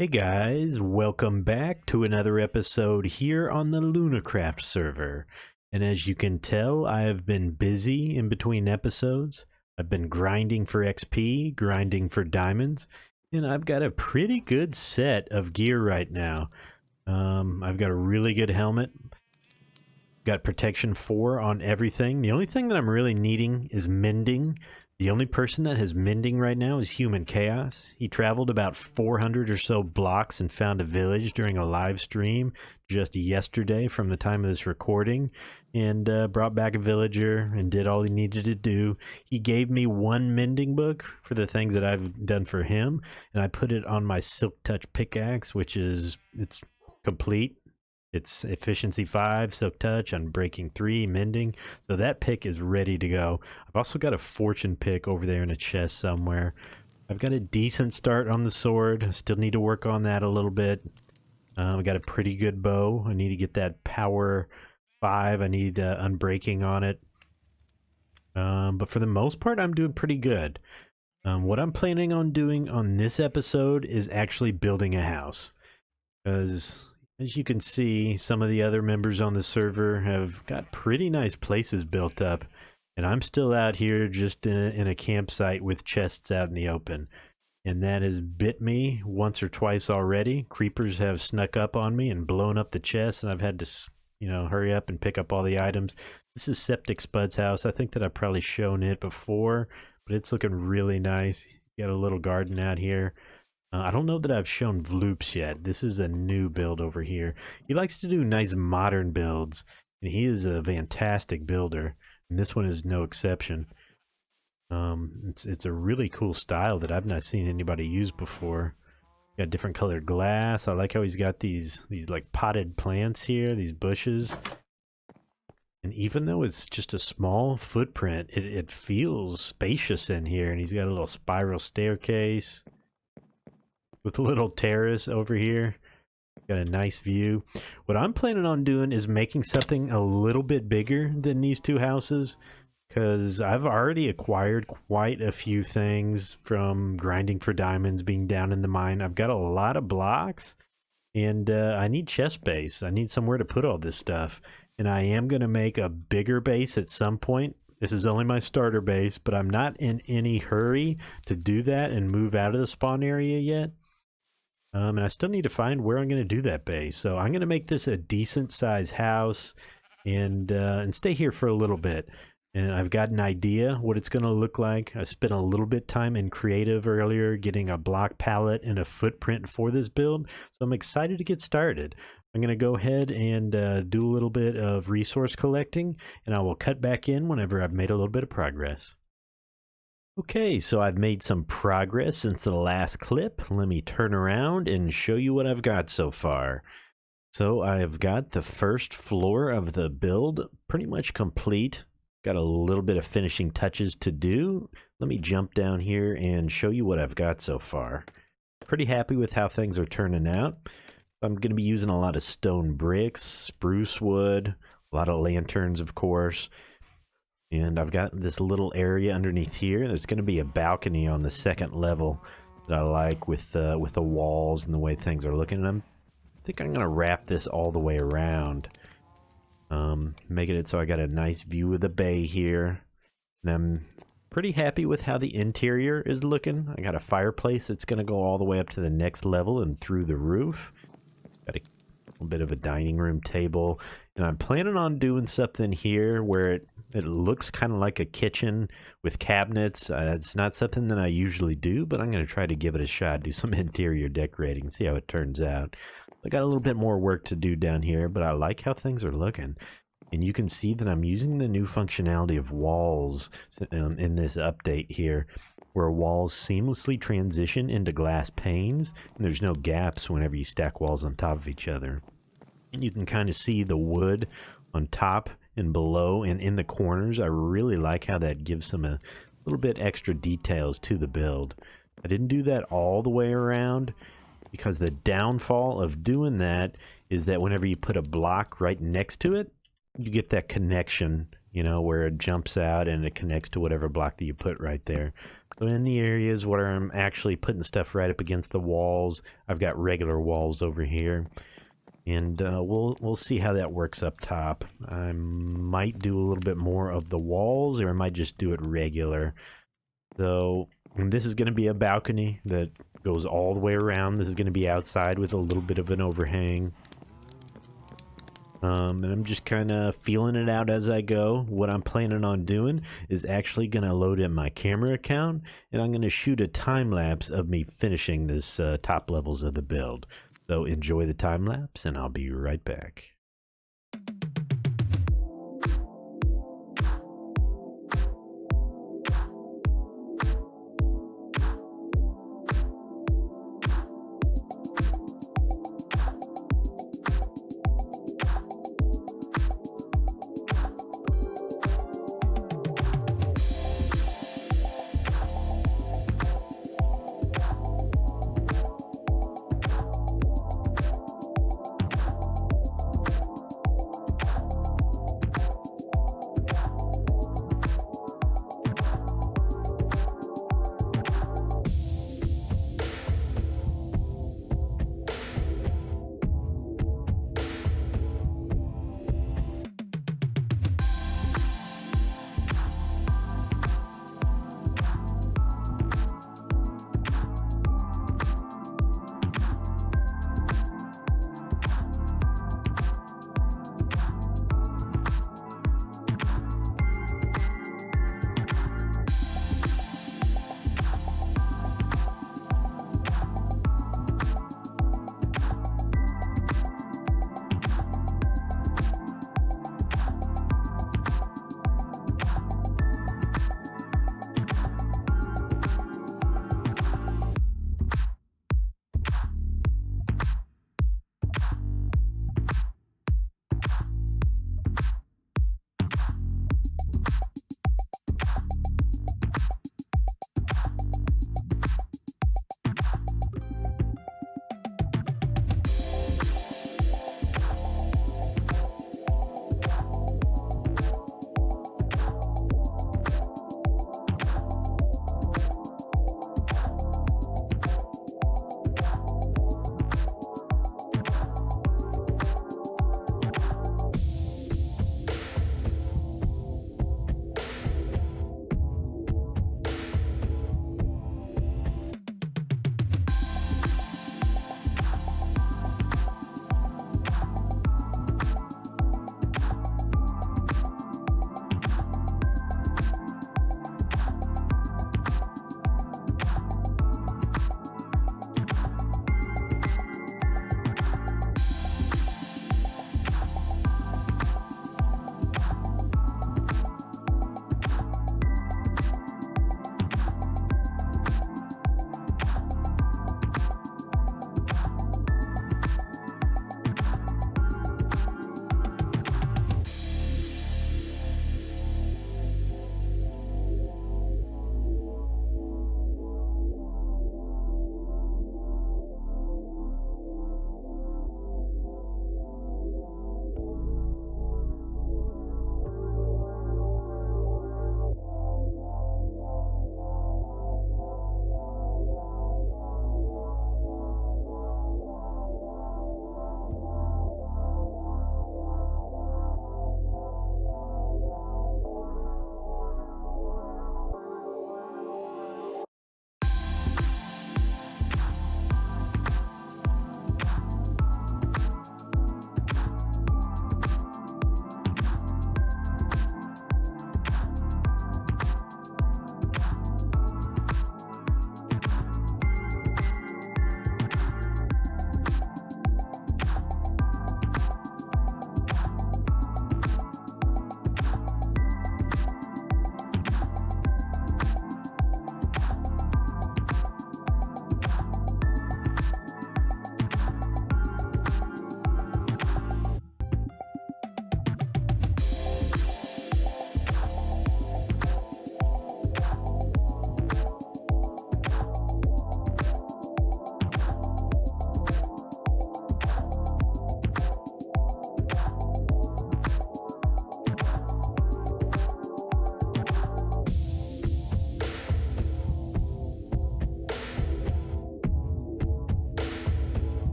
Hey guys, welcome back to another episode here on the LunaCraft server. And as you can tell, I have been busy in between episodes. I've been grinding for XP, grinding for diamonds, and I've got a pretty good set of gear right now. I've got a really good helmet, got protection 4 on everything. The only thing that I'm really needing is mending. The only person that has mending right now is Human Chaos. He traveled about 400 or so blocks and found a village during a live stream just yesterday from the time of this recording, and brought back a villager and did all he needed to do. He gave me one mending book for the things that I've done for him, and I put it on my Silk Touch pickaxe, which is, it's complete. It's efficiency 5, silk touch, unbreaking 3, mending. So that pick is ready to go. I've also got a fortune pick over there in a chest somewhere. I've got a decent start on the sword. I still need to work on that a little bit. I got a pretty good bow. I need to get that power 5. I need unbreaking on it. But for the most part, I'm doing pretty good. What I'm planning on doing on this episode is actually building a house. Because as you can see, some of the other members on the server have got pretty nice places built up, and I'm still out here just in a campsite with chests out in the open. And that has bit me once or twice already. Creepers have snuck up on me and blown up the chest, and I've had to, hurry up and pick up all the items. This is Septic Spud's house. I think that I've probably shown it before, but it's looking really nice. Got a little garden out here. I don't know that I've shown Vloops yet. This is a new build over here. He likes to do nice modern builds, and he is a fantastic builder, and this one is no exception. It's a really cool style that I've not seen anybody use before. Got different colored glass. I like how he's got these like potted plants here, these bushes. And even though it's just a small footprint, it feels spacious in here, and he's got a little spiral staircase with a little terrace over here. Got a nice view. What I'm planning on doing is making something a little bit bigger than these two houses, because I've already acquired quite a few things from grinding for diamonds, being down in the mine. I've got a lot of blocks, and I need chest space. I need somewhere to put all this stuff, and I am going to make a bigger base at some point. This is only my starter base, but I'm not in any hurry to do that and move out of the spawn area yet. And I still need to find where I'm going to do that base. So I'm going to make this a decent size house and stay here for a little bit. And I've got an idea what it's going to look like. I spent a little bit time in creative earlier getting a block palette and a footprint for this build. So I'm excited to get started. I'm going to go ahead and do a little bit of resource collecting, and I will cut back in whenever I've made a little bit of progress. Okay, so I've made some progress since the last clip. Let me turn around and show you what I've got so far. So I've got the first floor of the build pretty much complete. Got a little bit of finishing touches to do. Let me jump down here and show you what I've got so far. Pretty happy with how things are turning out. I'm going to be using a lot of stone bricks, spruce wood, a lot of lanterns, of course. And I've got this little area underneath here. There's going to be a balcony on the second level that I like with the walls and the way things are looking. And I think I'm going to wrap this all the way around, making it so I got a nice view of the bay here. And I'm pretty happy with how the interior is looking. I got a fireplace that's going to go all the way up to the next level and through the roof. Got a little bit of a dining room table. And I'm planning on doing something here where it looks kind of like a kitchen with cabinets. It's not something that I usually do, but I'm going to try to give it a shot, do some interior decorating, see how it turns out. I got a little bit more work to do down here, but I like how things are looking. And you can see that I'm using the new functionality of walls in this update here, where walls seamlessly transition into glass panes, and there's no gaps whenever you stack walls on top of each other. And you can kind of see the wood on top and below and in the corners. I really like how that gives them a little bit extra details to the build. I didn't do that all the way around because the downfall of doing that is that whenever you put a block right next to it, you get that connection, where it jumps out and it connects to whatever block that you put right there. So in the areas where I'm actually putting stuff right up against the walls, I've got regular walls over here. And we'll see how that works up top. I might do a little bit more of the walls, or I might just do it regular. So this is going to be a balcony that goes all the way around. This is going to be outside with a little bit of an overhang. And I'm just kind of feeling it out as I go. What I'm planning on doing is actually going to load in my camera account, and I'm going to shoot a time lapse of me finishing this top levels of the build. So enjoy the time lapse, and I'll be right back.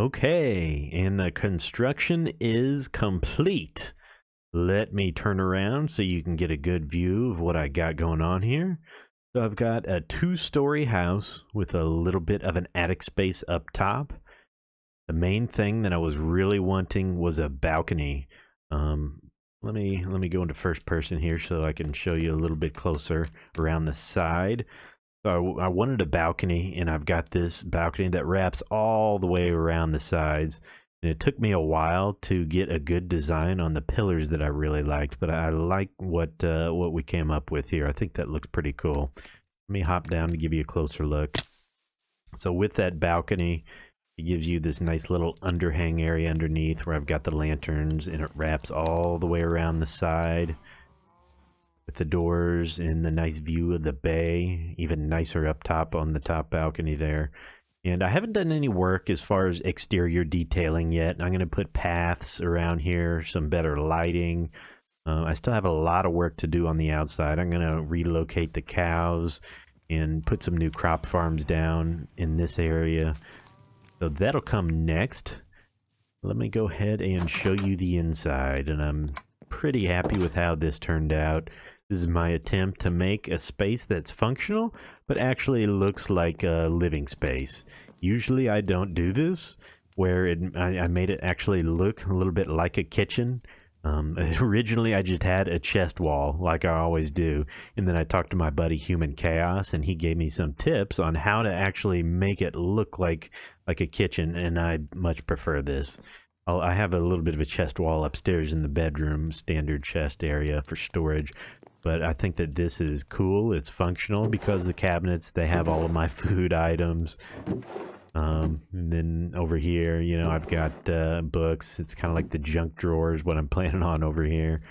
Okay, and the construction is complete. Let me turn around so you can get a good view of what I got going on here. So I've got a 2-story house with a little bit of an attic space up top. The main thing that I was really wanting was a balcony. Let me go into first person here so I can show you a little bit closer around the side. So I wanted a balcony, and I've got this balcony that wraps all the way around the sides. And it took me a while to get a good design on the pillars that I really liked, but I like what we came up with here. I think that looks pretty cool. Let me hop down to give you a closer look. So with that balcony, it gives you this nice little underhang area underneath where I've got the lanterns, and it wraps all the way around the side with the doors and the nice view of the bay, even nicer up top on the top balcony there. And I haven't done any work as far as exterior detailing yet. I'm going to put paths around here, some better lighting. I still have a lot of work to do on the outside. I'm going to relocate the cows and put some new crop farms down in this area. So that'll come next. Let me go ahead and show you the inside, and I'm pretty happy with how this turned out. This is my attempt to make a space that's functional, but actually looks like a living space. Usually I don't do this, where I made it actually look a little bit like a kitchen. Originally I just had a chest wall, like I always do, and then I talked to my buddy Human Chaos, and he gave me some tips on how to actually make it look like a kitchen, and I much prefer this. I have a little bit of a chest wall upstairs in the bedroom, standard chest area for storage. But I think that this is cool. It's functional because the cabinets, they have all of my food items. And then over here, you know, I've got books. It's kind of like the junk drawers, what I'm planning on over here.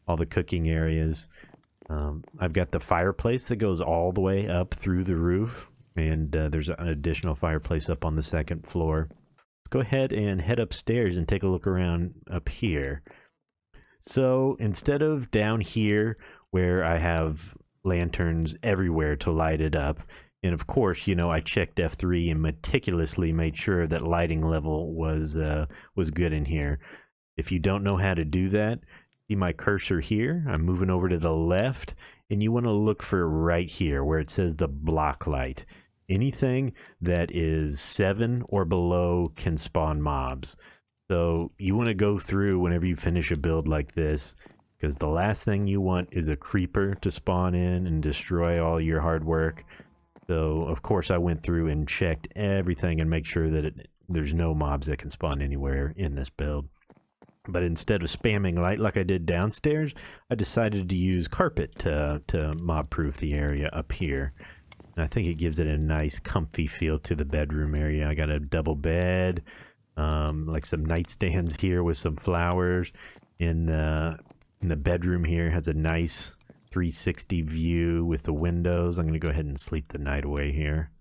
All the cooking areas. I've got the fireplace that goes all the way up through the roof. And there's an additional fireplace up on the second floor. Let's go ahead and head upstairs and take a look around up here. So instead of down here, where I have lanterns everywhere to light it up. And of course, you know, I checked F3 and meticulously made sure that lighting level was good in here. If you don't know how to do that, see my cursor here? I'm moving over to the left, and you want to look for right here where it says the block light. Anything that is 7 or below can spawn mobs. So you want to go through whenever you finish a build like this, because the last thing you want is a creeper to spawn in and destroy all your hard work. So, of course, I went through and checked everything and make sure that there's no mobs that can spawn anywhere in this build. But instead of spamming light like I did downstairs, I decided to use carpet to mob-proof the area up here. And I think it gives it a nice, comfy feel to the bedroom area. I got a double bed, like some nightstands here with some flowers. In the bedroom here has a nice 360 view with the windows. I'm going to go ahead and sleep the night away here.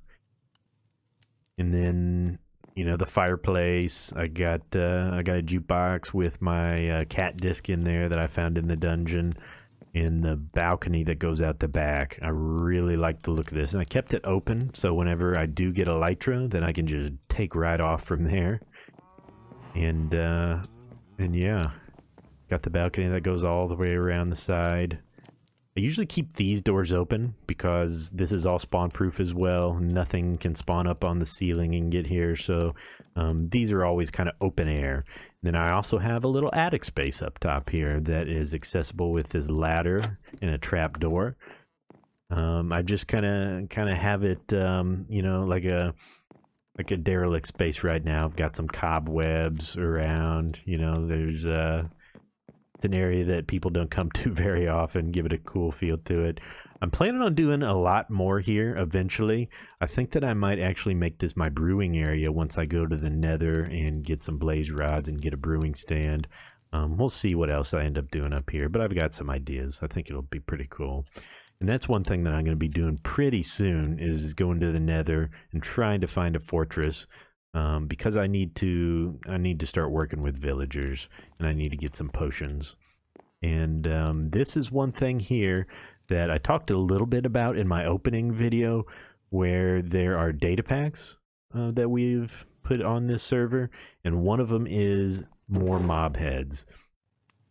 And then, you know, the fireplace. I got a jukebox with my cat disc in there that I found in the dungeon. In the balcony that goes out the back. I really like the look of this, and I kept it open so whenever I do get elytra, then I can just take right off from there. And yeah, got the balcony that goes all the way around the side. I usually keep these doors open because this is all spawn proof as well. Nothing can spawn up on the ceiling and get here, so these are always kind of open air. Then I also have a little attic space up top here that is accessible with this ladder and a trap door. I just kind of have it, you know, like a derelict space right now. I've got some cobwebs around. You know, there's it's an area that people don't come to very often. Give it a cool feel to it. I'm planning on doing a lot more here eventually. I think that I might actually make this my brewing area once I go to the nether and get some blaze rods and get a brewing stand. We'll see what else I end up doing up here, but I've got some ideas. I think it'll be pretty cool. And that's one thing that I'm going to be doing pretty soon is going to the nether and trying to find a fortress. Because I need to start working with villagers, and I need to get some potions. And this is one thing here that I talked a little bit about in my opening video, where there are data packs that we've put on this server, and one of them is more mob heads.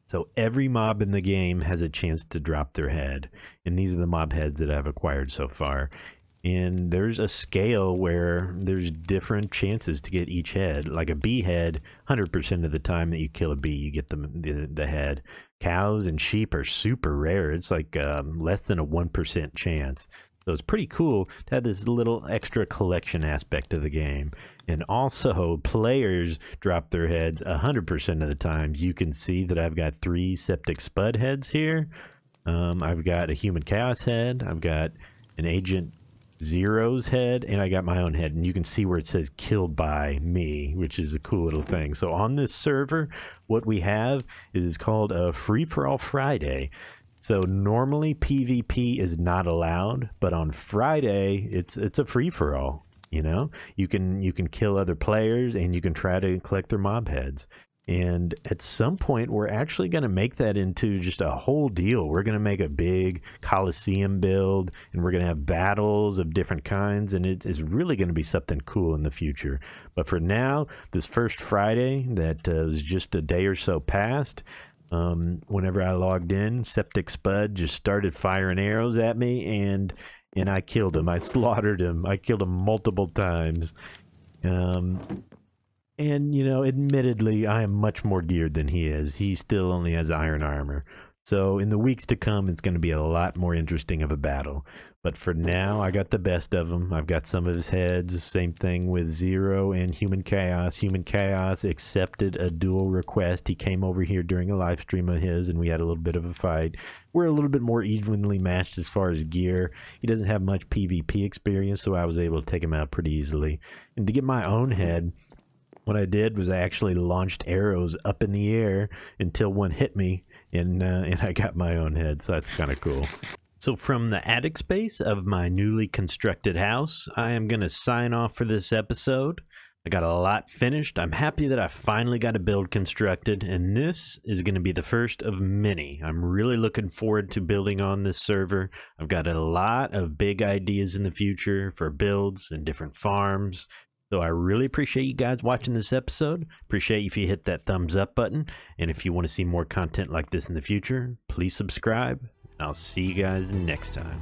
So every mob in the game has a chance to drop their head, and these are the mob heads that I've acquired so far. And there's a scale where there's different chances to get each head. Like a bee head, 100% of the time that you kill a bee, you get the head. Cows and sheep are super rare. It's like less than a 1% chance. So it's pretty cool to have this little extra collection aspect of the game. And also, players drop their heads 100% of the times. You can see that I've got 3 septic spud heads here. I've got a human chaos head. I've got an agent Zero's head, and I got my own head, and you can see where it says killed by me, which is a cool little thing. So on this server, what we have is called a free-for-all Friday. So normally PvP is not allowed, but on Friday it's a free-for-all. You know, you can kill other players, and you can try to collect their mob heads. And at some point, we're actually going to make that into just a whole deal. We're going to make a big Coliseum build, and we're going to have battles of different kinds, and it's really going to be something cool in the future. But for now, this first Friday that was just a day or so past, whenever I logged in, Septic Spud just started firing arrows at me, and I killed him. I slaughtered him. I killed him multiple times. And, you know, admittedly, I am much more geared than he is. He still only has iron armor. So in the weeks to come, it's going to be a lot more interesting of a battle. But for now, I got the best of him. I've got some of his heads. Same thing with Zero and Human Chaos. Human Chaos accepted a duel request. He came over here during a live stream of his, and we had a little bit of a fight. We're a little bit more evenly matched as far as gear. He doesn't have much PvP experience, so I was able to take him out pretty easily. And to get my own head, what I did was I actually launched arrows up in the air until one hit me, and I got my own head, so that's kind of cool. So from the attic space of my newly constructed house, I am going to sign off for this episode. I got a lot finished. I'm happy that I finally got a build constructed, and this is going to be the first of many. I'm really looking forward to building on this server. I've got a lot of big ideas in the future for builds and different farms. So I really appreciate you guys watching this episode. Appreciate if you hit that thumbs up button. And if you want to see more content like this in the future, please subscribe. I'll see you guys next time.